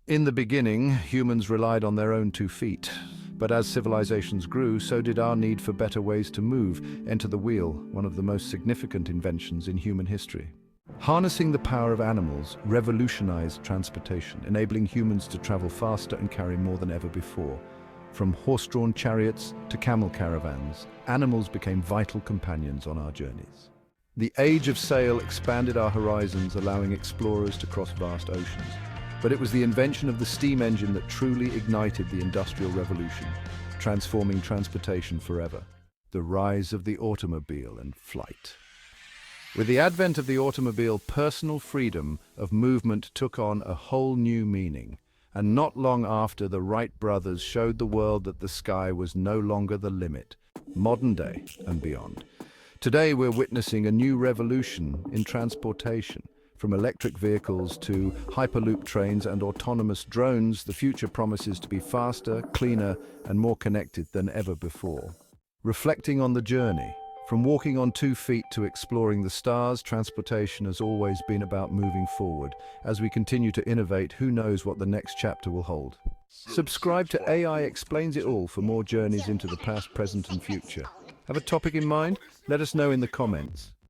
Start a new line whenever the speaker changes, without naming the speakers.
In the beginning, humans relied on their own 2 feet. But as civilizations grew, so did our need for better ways to move. Enter the wheel, one of the most significant inventions in human history. Harnessing the power of animals revolutionized transportation, enabling humans to travel faster and carry more than ever before. From horse-drawn chariots to camel caravans, animals became vital companions on our journeys. The age of sail expanded our horizons, allowing explorers to cross vast oceans. But it was the invention of the steam engine that truly ignited the Industrial Revolution, transforming transportation forever. The rise of the automobile and flight. With the advent of the automobile, personal freedom of movement took on a whole new meaning. And not long after, the Wright brothers showed the world that the sky was no longer the limit, modern day and beyond. Today, we're witnessing a new revolution in transportation. From electric vehicles to hyperloop trains and autonomous drones, the future promises to be faster, cleaner, and more connected than ever before. Reflecting on the journey, from walking on 2 feet to exploring the stars, transportation has always been about moving forward. As we continue to innovate, who knows what the next chapter will hold. Subscribe to AI Explains It All for more journeys into the past, present, and future. Have a topic in mind? Let us know in the comments.